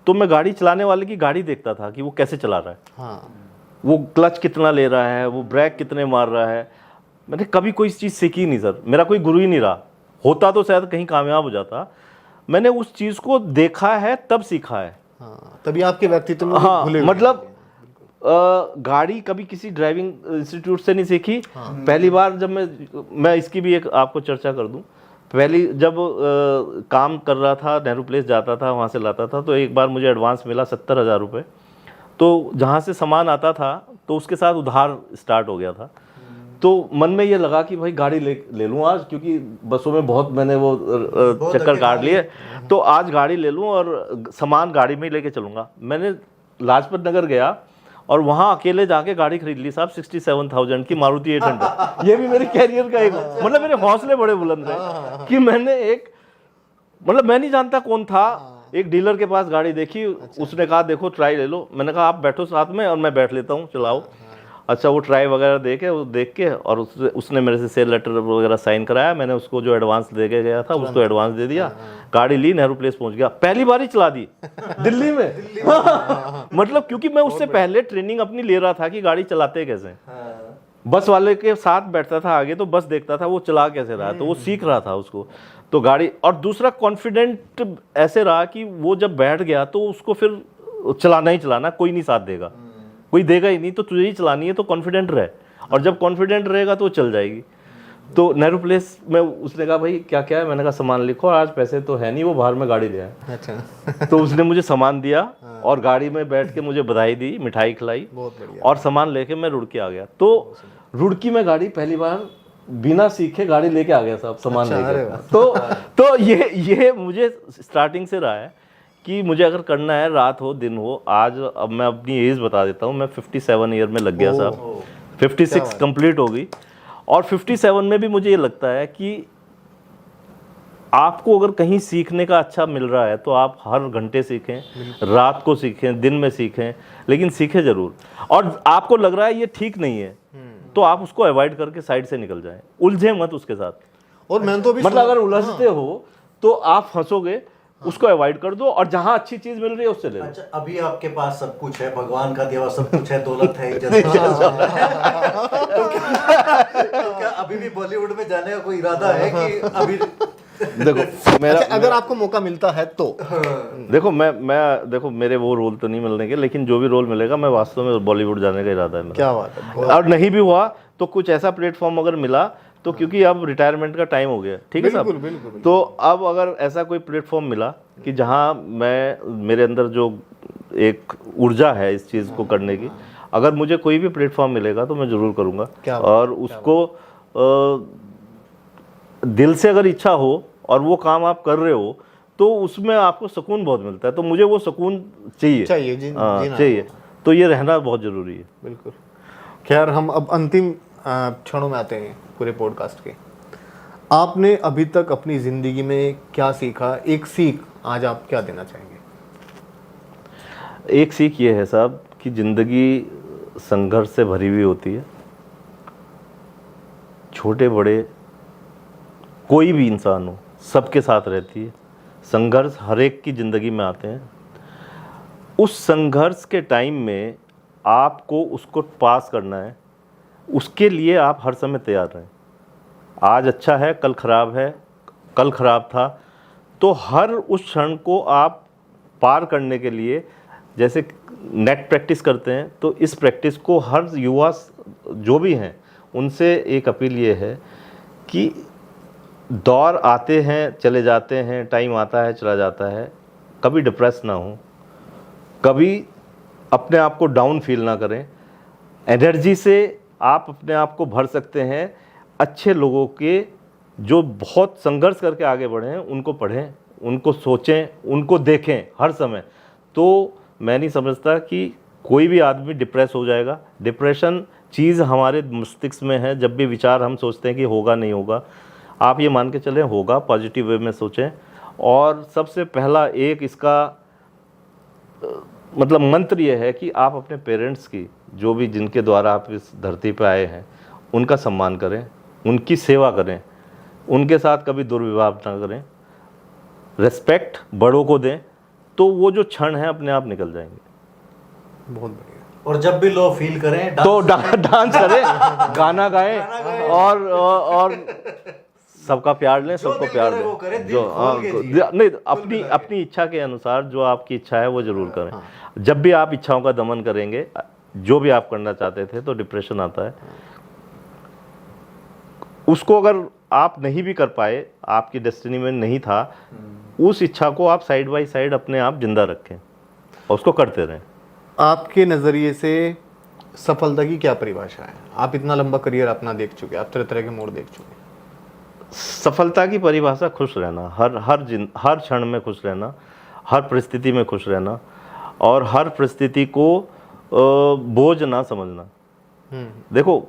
तो मैं गाड़ी चलाने वाले की गाड़ी देखता था कि वो कैसे चला रहा है। हाँ, वो क्लच कितना ले रहा है, वो ब्रेक कितने मार रहा है। मैंने कभी कोई चीज़ सीखी नहीं सर, मेरा कोई गुरु ही नहीं रहा। होता तो शायद कहीं कामयाब हो जाता। मैंने उस चीज़ को देखा है तब सीखा है। हाँ, तभी आपके व्यक्तित्व में हाँ, मतलब गाड़ी कभी किसी ड्राइविंग इंस्टीट्यूट से नहीं सीखी। पहली बार जब मैं इसकी भी एक आपको चर्चा कर दूं, पहली जब काम कर रहा था, नेहरू प्लेस जाता था, वहाँ से लाता था, तो एक बार मुझे एडवांस मिला 70,000 रुपये। तो जहाँ से सामान आता था तो उसके साथ उधार स्टार्ट हो गया था। तो मन में ये लगा कि भाई गाड़ी ले लूँ आज, क्योंकि बसों में बहुत मैंने वो चक्कर काट लिए, तो आज गाड़ी ले लूँ और सामान गाड़ी में ही लेके चलूँगा। मैंने लाजपत नगर गया और वहाँ अकेले जाके गाड़ी खरीद ली साहब, 67,000 की मारुति 800। ये भी मेरे कैरियर का एक, मतलब मेरे हौसले बड़े बुलंद थे कि मैंने एक, मतलब मैं नहीं जानता कौन था, एक डीलर के पास गाड़ी देखी, उसने कहा देखो ट्राई ले लो। मैंने कहा आप बैठो साथ में और मैं बैठ लेता हूँ, चलाओ। अच्छा, वो ट्राई वगैरह देख के और उसने मेरे से सेल लेटर वगैरह साइन कराया। मैंने उसको जो एडवांस दे के गया था उसको एडवांस दे दिया, गाड़ी ली, नेहरू प्लेस पहुंच गया। पहली बार ही चला दी दिल्ली में। मतलब क्योंकि मैं उससे पहले ट्रेनिंग अपनी ले रहा था कि गाड़ी चलाते कैसे। बस वाले के साथ बैठता था आगे, तो बस देखता था वो चला कैसे रहा है, तो वो सीख रहा था उसको। तो गाड़ी, और दूसरा कॉन्फिडेंट ऐसे रहा कि वो जब बैठ गया तो उसको फिर चलाना ही चलाना, कोई नहीं साथ देगा, कोई देगा ही नहीं, तो तुझे ही चलानी है, तो कॉन्फिडेंट रहे। और जब कॉन्फिडेंट रहेगा तो वो चल जाएगी। तो नेहरू प्लेस में उसने कहा भाई क्या क्या है, मैंने कहा सामान लिखो, आज पैसे तो है नहीं, वो बाहर में गाड़ी ले आए। अच्छा। तो उसने मुझे सामान दिया और गाड़ी में बैठ के मुझे बधाई दी, मिठाई खिलाई, बहुत बढ़िया। और सामान लेके मैं रुड़की आ गया। तो रुड़की में गाड़ी पहली बार बिना सीखे गाड़ी लेके आ गया साहब, सामान अच्छा, अरे लेके। तो ये मुझे स्टार्टिंग से रहा है कि मुझे अगर करना है, रात हो दिन हो। आज अब मैं अपनी एज बता देता हूँ, मैं 57 ईयर में लग गया साहब, 56 कंप्लीट हो गई। और 57 में भी मुझे ये लगता है कि आपको अगर कहीं सीखने का अच्छा मिल रहा है तो आप हर घंटे सीखें, रात को सीखें, दिन में सीखें, लेकिन सीखें जरूर। और आपको लग रहा है ये ठीक नहीं है तो आप उसको अवॉइड करके साइड से निकल जाएं, उलझे मत उसके साथ। और मैंने तो भी मतलब अगर उलझते हो तो आप फंसोगे, उसको अवॉइड कर दो, और जहां अच्छी चीज मिल रही है उससे ले लो। अच्छा, अभी आपके पास सब कुछ है, भगवान का दिया हुआ सब कुछ है, दौलत है, इज्जत है। तो क्या अभी भी बॉलीवुड में जाने का कोई इरादा है कि अभी? देखो मेरा अच्छा, अगर आपको मौका मिलता है तो देखो मैं देखो मेरे वो रोल तो नहीं मिलने के, लेकिन जो भी रोल मिलेगा मैं वास्तव में बॉलीवुड जाने का इरादा है मेरा। क्या बात है। और नहीं भी हुआ तो कुछ ऐसा प्लेटफॉर्म अगर मिला तो, क्योंकि अब रिटायरमेंट का टाइम हो गया, ठीक है साहब। बिल्कुल। तो अब अगर ऐसा कोई प्लेटफॉर्म मिला कि जहां मेरे अंदर जो एक ऊर्जा है इस चीज़ को करने की, अगर मुझे कोई भी प्लेटफॉर्म मिलेगा तो मैं ज़रूर करूँगा। और उसको दिल से अगर इच्छा हो और वो काम आप कर रहे हो तो उसमें आपको सुकून बहुत मिलता है। तो मुझे वो सुकून चाहिए चाहिए, तो ये रहना बहुत ज़रूरी है। बिल्कुल। खैर, हम अब अंतिम क्षणों में आते हैं पूरे पॉडकास्ट के। आपने अभी तक अपनी ज़िंदगी में क्या सीखा? एक सीख आज आप क्या देना चाहेंगे? एक सीख ये है साहब कि ज़िंदगी संघर्ष से भरी हुई होती है। छोटे बड़े कोई भी इंसान हो, सबके साथ रहती है। संघर्ष हर एक की ज़िंदगी में आते हैं। उस संघर्ष के टाइम में आपको उसको पास करना है, उसके लिए आप हर समय तैयार रहें। आज अच्छा है, कल ख़राब है, कल ख़राब था, तो हर उस क्षण को आप पार करने के लिए, जैसे नेट प्रैक्टिस करते हैं, तो इस प्रैक्टिस को हर युवा जो भी हैं उनसे एक अपील ये है कि दौर आते हैं चले जाते हैं, टाइम आता है चला जाता है, कभी डिप्रेस ना हो, कभी अपने आप को डाउन फील ना करें। एनर्जी से आप अपने आप को भर सकते हैं। अच्छे लोगों के जो बहुत संघर्ष करके आगे बढ़े हैं उनको पढ़ें, उनको सोचें, उनको देखें हर समय। तो मैं नहीं समझता कि कोई भी आदमी डिप्रेस हो जाएगा। डिप्रेशन चीज़ हमारे मस्तिष्क में है। जब भी विचार हम सोचते हैं कि होगा नहीं होगा, आप ये मान के चलें होगा, पॉजिटिव वे में सोचें। और सबसे पहला एक इसका मतलब मंत्र ये है कि आप अपने पेरेंट्स की, जो भी जिनके द्वारा आप इस धरती पे आए हैं, उनका सम्मान करें, उनकी सेवा करें, उनके साथ कभी दुर्व्यवहार ना करें, रेस्पेक्ट बड़ों को दें, तो वो जो क्षण है अपने आप निकल जाएंगे। बहुत बढ़िया। और जब भी लो फील करें तो डांस करें, गाना गाएं, और सबका प्यार लें, सबको प्यार वो करें, दें। दिल जो खोल के जिए। नहीं, अपनी इच्छा के अनुसार जो आपकी इच्छा है वो जरूर करें। जब भी आप इच्छाओं का दमन करेंगे, जो भी आप करना चाहते थे, तो डिप्रेशन आता है। उसको अगर आप नहीं भी कर पाए, आपकी डेस्टिनी में नहीं था, उस इच्छा को आप साइड बाय साइड अपने आप जिंदा रखें और उसको करते रहें। आपके नज़रिए से सफलता की क्या परिभाषा है? आप इतना लंबा करियर अपना देख चुके, आप तरह तरह के मोड़ देख चुके। सफलता की परिभाषा खुश रहना, हर क्षण में खुश रहना, हर परिस्थिति में खुश रहना, और हर परिस्थिति को बोझ ना समझना। देखो,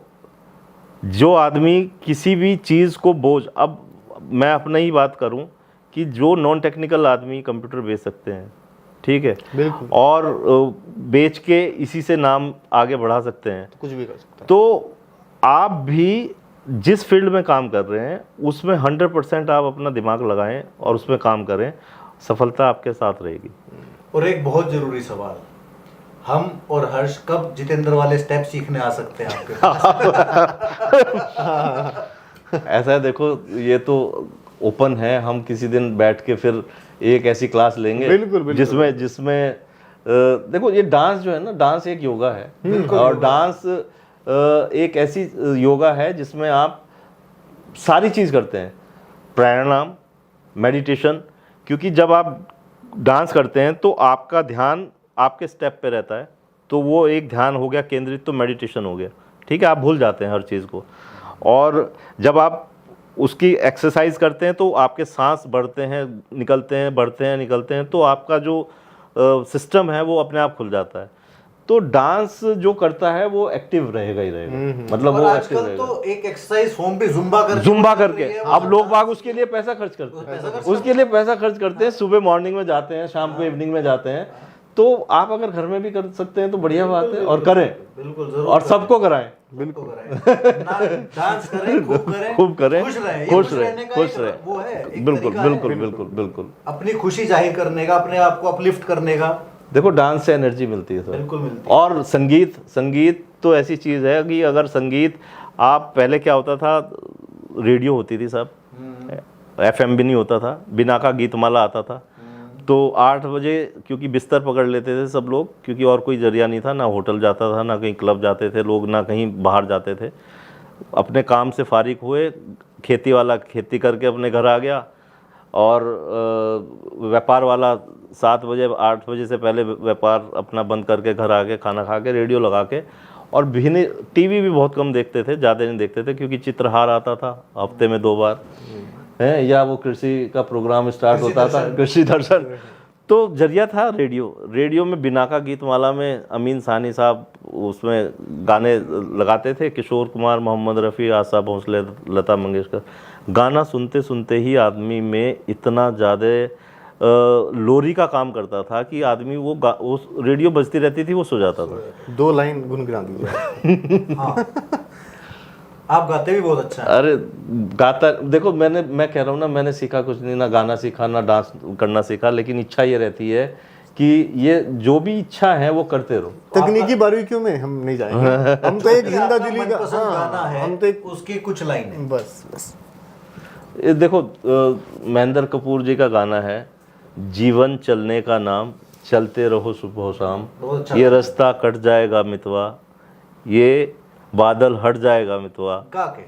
जो आदमी किसी भी चीज़ को बोझ, अब मैं अपना ही बात करूं कि जो नॉन टेक्निकल आदमी कंप्यूटर बेच सकते हैं, ठीक है, बिल्कुल, और बेच के इसी से नाम आगे बढ़ा सकते हैं, कुछ भी कर सकते तो आप भी जिस फील्ड में काम कर रहे हैं उसमें 100% आप अपना दिमाग लगाएं और उसमें काम करें, सफलता आपके साथ रहेगी। और एक बहुत जरूरी सवाल, हम और हर्ष कब जितेंद्र वाले स्टेप सीखने आ सकते हैं आपके पास? ऐसा है, देखो ये तो ओपन है, हम किसी दिन बैठ के फिर एक ऐसी क्लास लेंगे बिल्कुल, बिल्कुल। जिसमें देखो ये डांस जो है ना, डांस एक योगा है, और डांस एक ऐसी योगा है जिसमें आप सारी चीज़ करते हैं, प्राणायाम, मेडिटेशन, क्योंकि जब आप डांस करते हैं तो आपका ध्यान आपके स्टेप पे रहता है, तो वो एक ध्यान हो गया केंद्रित, तो मेडिटेशन हो गया, ठीक है, आप भूल जाते हैं हर चीज़ को। और जब आप उसकी एक्सरसाइज करते हैं तो आपके सांस बढ़ते हैं, निकलते हैं, बढ़ते हैं, निकलते हैं, तो आपका जो सिस्टम है वो अपने आप खुल जाता है। तो डांस जो करता है वो एक्टिव रहेगा ही रहेगा, मतलब और वो एक्टिव आजकल रहेगा। तो एक एक्सरसाइज फॉर्म पे जुम्बा करके अब लोग बाग उसके लिए पैसा खर्च करते हैं, उसके लिए पैसा खर्च करते हैं, सुबह मॉर्निंग में जाते हैं, शाम को इवनिंग में जाते हैं। तो आप अगर घर में भी कर सकते हैं तो बढ़िया बात है, और करें, बिल्कुल जरूर, और सबको कराएं, बिल्कुल डांस करें, खूब करें, खुश रहें, खुश रहने का खुश एक रहे, वो है, एक बिल्कुल तरीका है बिल्कुल बिल्कुल बिल्कुल। अपनी खुशी जाहिर करने का, अपने आप को अपलिफ्ट करने का। देखो डांस से एनर्जी मिलती है सर, बिल्कुल मिलती है। और संगीत तो ऐसी चीज़ है कि अगर संगीत, आप पहले क्या होता था, रेडियो होती थी सब, FM भी नहीं होता था, बिना का गीतमाला आता था, तो 8 बजे क्योंकि बिस्तर पकड़ लेते थे सब लोग, क्योंकि और कोई जरिया नहीं था, ना होटल जाता था, ना कहीं क्लब जाते थे लोग, ना कहीं बाहर जाते थे, अपने काम से फारिग हुए, खेती वाला खेती करके अपने घर आ गया, और व्यापार वाला 7 बजे 8 बजे से पहले व्यापार अपना बंद करके घर आ के खाना खा के रेडियो लगा के, और भिन्न टीवी भी बहुत कम देखते थे, ज़्यादा नहीं देखते थे, क्योंकि चित्रहार आता था हफ्ते में 2 बार है, या वो कृषि का प्रोग्राम स्टार्ट होता था, कृषि दर्शन, तो जरिया था रेडियो में बिना का गीतमाला में अमीन सानी साहब उसमें गाने लगाते थे, किशोर कुमार, मोहम्मद रफ़ी, आशा भोसले, लता मंगेशकर, गाना सुनते सुनते ही आदमी में इतना ज़्यादा लोरी का काम करता था कि आदमी वो रेडियो बजती रहती थी, वो सो जाता था। 2 लाइन गुनगुना दीजिए। हाँ। आप गाते भी बहुत अच्छा है। अरे गाता, देखो मैं कह रहा हूँ ना, मैंने सीखा कुछ नहीं, ना गाना सीखा, ना डांस करना सीखा, लेकिन इच्छा ये रहती है कि ये जो भी इच्छा है वो करते रहो। तकनीकी बारीकियों में हम नहीं जाएंगे, हम तो एक जिंदा दिली का, मनपसंद गाना है, हम तो एक, उसकी कुछ लाइनें बस ये देखो महेंद्र कपूर जी का गाना है, जीवन चलने का नाम, चलते रहो सुबह शाम, बहुत अच्छा ये रास्ता कट जाएगा मितवा, ये बादल हट जाएगा मितवा। गा के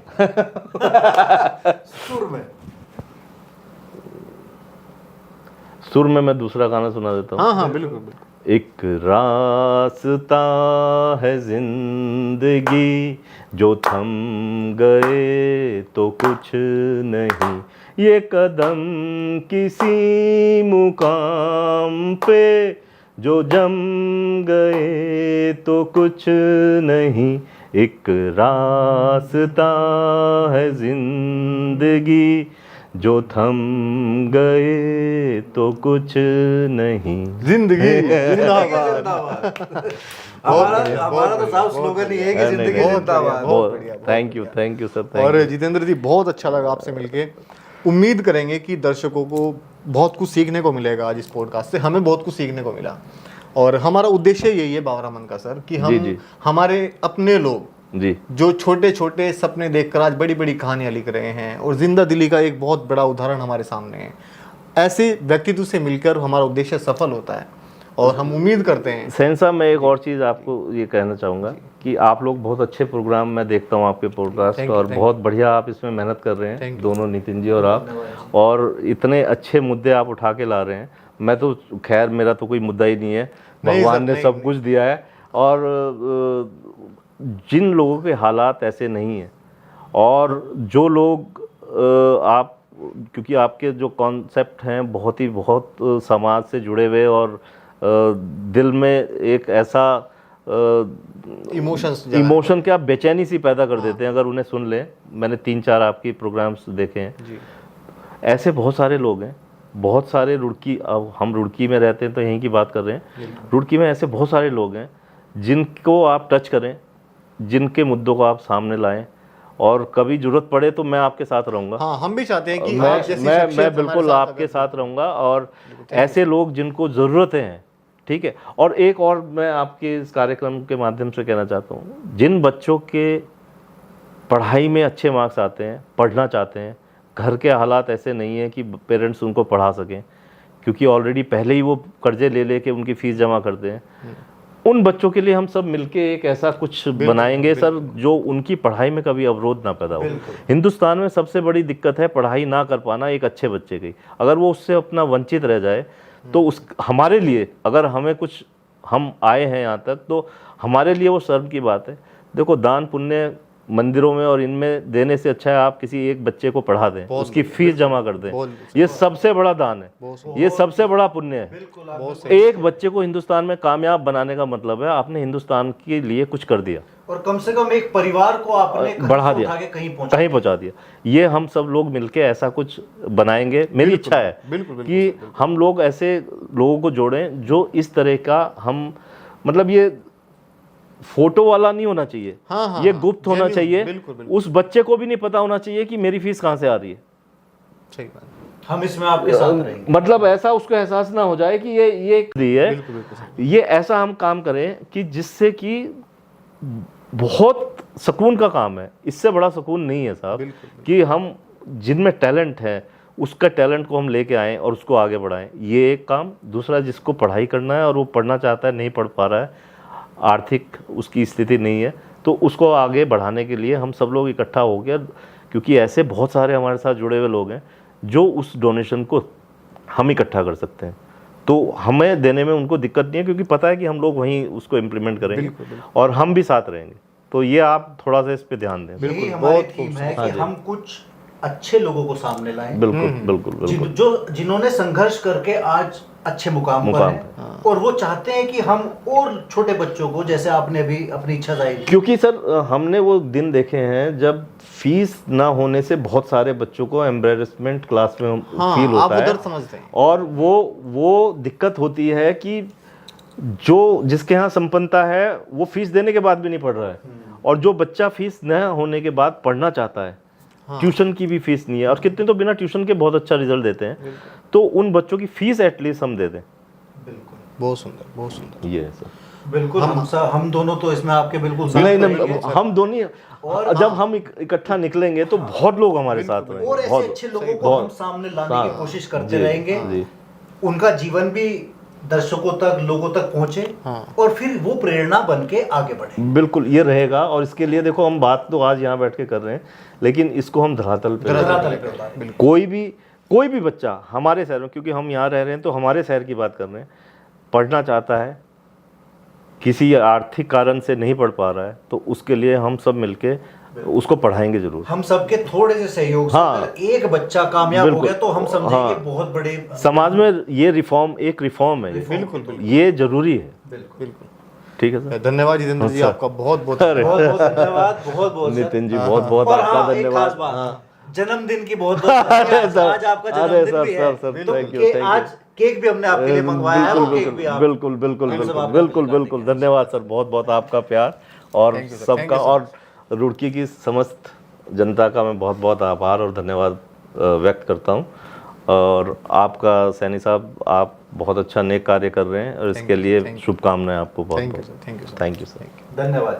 सुर में मैं दूसरा गाना सुना देता हूँ। हाँ बिल्कुल बिल्कुल। एक रास्ता है जिंदगी, जो थम गए तो कुछ नहीं, ये कदम किसी मुकाम पे जो जम गए तो कुछ नहीं, एक रास्ता है जिंदगी, जो थम गए तो कुछ नहीं। जिंदगी जिंदाबाद। हमारा तो साफ स्लोगन ही है कि जिंदगी जिंदाबाद। Thank you sir. और जितेंद्र जी बहुत अच्छा लगा आपसे मिलके, उम्मीद करेंगे कि दर्शकों को बहुत कुछ सीखने को मिलेगा आज इस पॉडकास्ट से, हमें बहुत कुछ सीखने को मिला, और हमारा उद्देश्य यही है बावरा मन का सर, कि हम हमारे अपने लोग जी जो छोटे छोटे सपने देखकर आज बड़ी बड़ी कहानियां लिख रहे हैं, और जिंदा दिली का एक बहुत बड़ा उदाहरण हमारे सामने है, ऐसे व्यक्तित्व से मिलकर हमारा उद्देश्य सफल होता है, और हम उम्मीद करते हैं। सेन साहब, मैं एक और चीज़ आपको ये कहना चाहूँगा कि आप लोग बहुत अच्छे प्रोग्राम मैं देखता हूँ आपके पॉडकास्ट, और बहुत बढ़िया आप इसमें मेहनत कर रहे हैं दोनों, नितिन जी और आप, और इतने अच्छे मुद्दे आप उठा के ला रहे हैं। मैं तो खैर मेरा तो कोई मुद्दा ही नहीं है, भगवान ने सब कुछ दिया है, और जिन लोगों के हालात ऐसे नहीं हैं, और जो लोग आप, क्योंकि आपके जो कॉन्सेप्ट हैं बहुत समाज से जुड़े हुए, और दिल में एक ऐसा इमोशन क्या बेचैनी सी पैदा कर देते हैं अगर उन्हें सुन लें। मैंने 3-4 आपकी प्रोग्राम्स देखे हैं, ऐसे बहुत सारे लोग हैं बहुत सारे रुड़की, अब हम रुड़की में रहते हैं तो यहीं की बात कर रहे हैं, रुड़की में ऐसे बहुत सारे लोग हैं जिनको आप टच करें, जिनके मुद्दों को आप सामने लाएं, और कभी जरूरत पड़े तो मैं आपके साथ रहूँगा। हाँ, हम भी चाहते हैं कि मैं आप जैसी मैं शख्सियत मैं हमारे बिल्कुल साथ आपके साथ रहूँगा, और ऐसे लोग जिनको ज़रूरतें हैं, ठीक है। और एक और मैं आपके इस कार्यक्रम के माध्यम से कहना चाहता हूँ, जिन बच्चों के पढ़ाई में अच्छे मार्क्स आते हैं, पढ़ना चाहते हैं, घर के हालात ऐसे नहीं है कि पेरेंट्स उनको पढ़ा सकें, क्योंकि ऑलरेडी पहले ही वो कर्जे ले लेके उनकी फ़ीस जमा करते हैं, उन बच्चों के लिए हम सब मिलके एक ऐसा कुछ बनाएंगे सर जो उनकी पढ़ाई में कभी अवरोध ना पैदा हो। हिंदुस्तान में सबसे बड़ी दिक्कत है पढ़ाई ना कर पाना एक अच्छे बच्चे की। अगर वो उससे अपना वंचित रह जाए तो उस हमारे लिए, अगर हमें कुछ, हम आए हैं यहाँ तक, तो हमारे लिए वो शर्म की बात है। देखो, दान पुण्य मंदिरों में और इनमें देने से अच्छा है आप किसी एक बच्चे को पढ़ा दें, उसकी फीस जमा कर दें, ये सबसे बड़ा दान है, ये सबसे बड़ा पुण्य है। एक बच्चे को हिंदुस्तान में कामयाब बनाने का मतलब है आपने हिंदुस्तान के लिए कुछ कर दिया, और कम से कम एक परिवार को आपने बढ़ा दिया, उठा के कहीं पहुंचा दिया। ये हम सब लोग मिलके ऐसा कुछ बनाएंगे। मेरी इच्छा है कि हम लोग ऐसे लोगों को जोड़ें जो इस तरह का, हम मतलब ये फोटो वाला नहीं होना चाहिए, ये गुप्त होना चाहिए। उस बच्चे को भी नहीं पता होना चाहिए कि मेरी फीस कहाँ से आ रही है। सही बात। हम इसमें आपके साथ रहेंगे। मतलब ऐसा उसको एहसास ना हो जाए कि ये है। ये ऐसा हम काम करें कि जिससे कि बहुत सुकून का काम है, इससे बड़ा सुकून नहीं है साहब, कि हम जिनमें टैलेंट है उसका टैलेंट को हम लेके आएँ और उसको आगे बढ़ाएं। ये एक काम। दूसरा, जिसको पढ़ाई करना है और वो पढ़ना चाहता है, नहीं पढ़ पा रहा है, आर्थिक उसकी स्थिति नहीं है, तो उसको आगे बढ़ाने के लिए हम सब लोग इकट्ठा हो गया, क्योंकि ऐसे बहुत सारे हमारे साथ जुड़े हुए लोग हैं जो उस डोनेशन को हम इकट्ठा कर सकते हैं। तो हमें देने में उनको दिक्कत नहीं है, क्योंकि पता है कि हम लोग वहीं उसको इम्प्लीमेंट करेंगे और हम भी साथ रहेंगे। तो ये आप थोड़ा सा इस पे ध्यान दें। यही हमारी थीम है कि हम कुछ अच्छे लोगों को सामने लाएं, बिल्कुल जो जिन्होंने संघर्ष करके आज अच्छे मुकाम पर हैं, और वो चाहते हैं कि हम और छोटे बच्चों को, जैसे आपने भी अपनी इच्छा जाहिर की, क्योंकि सर हमने वो दिन देखे हैं जब फीस ना होने से बहुत सारे बच्चों को एम्बैरेसमेंट क्लास में फील होता है, समझते हैं। और वो दिक्कत होती है कि जो जिसके यहाँ संपन्नता है वो फीस देने के बाद भी नहीं पढ़ रहा है, और जो बच्चा फीस न होने के बाद पढ़ना चाहता है, ट्यूशन की भी फीस नहीं है, और कितने तो बिना ट्यूशन के बहुत अच्छा रिजल्ट देते हैं, तो उन बच्चों की फीस एटलीस्ट हम दे दें। बिल्कुल, बहुत सुंदर ये है सर। बिल्कुल, हम दोनों तो इसमें आपके बिल्कुल साथ नहीं, रहेंगे। हम दोनों, और जब हम इकट्ठा निकलेंगे तो बहुत लोग हमारे साथ रहेंगे, और ऐसे अच्छे लोगों को हम सामने लाने की कोशिश करते रहेंगे, उनका जीवन भी दर्शकों तक, लोगों तक पहुंचे, और फिर वो प्रेरणा बन के आगे बढ़े। बिल्कुल ये रहेगा। और इसके लिए देखो, हम बात तो आज यहाँ बैठ के कर रहे हैं, लेकिन इसको हम धरातल पे कोई भी बच्चा हमारे शहर में, क्योंकि हम यहाँ रह रहे हैं तो हमारे शहर की बात कर रहे हैं, पढ़ना चाहता है, किसी आर्थिक कारण से नहीं पढ़ पा रहा है, तो उसके लिए हम सब मिलके उसको पढ़ाएंगे जरूर। हम सबके थोड़े से सहयोग से अगर एक बच्चा कामयाब हो गया तो हम समझेंगे बहुत बड़े समाज में ये रिफॉर्म है। बिल्कुल ये जरूरी है। बिल्कुल। ठीक है सर, धन्यवाद जितेंद्र जी, आपका बहुत बहुत धन्यवाद। बहुत नितिन जी, बहुत आपका धन्यवाद। जन्मदिन की बहुत आज आपका जन्मदिन भी है, तो आज केक भी हमने आपके लिए मंगवाया है, वो केक भी आप बिल्कुल धन्यवाद सर, बहुत आपका प्यार और सबका, और रुड़की की समस्त जनता का मैं बहुत आभार और धन्यवाद व्यक्त करता हूं। और आपका सैनी साहब, आप बहुत अच्छा नेक कार्य कर रहे हैं, और इसके लिए शुभकामनाएं आपको बहुत। Thank you sir. धन्यवाद।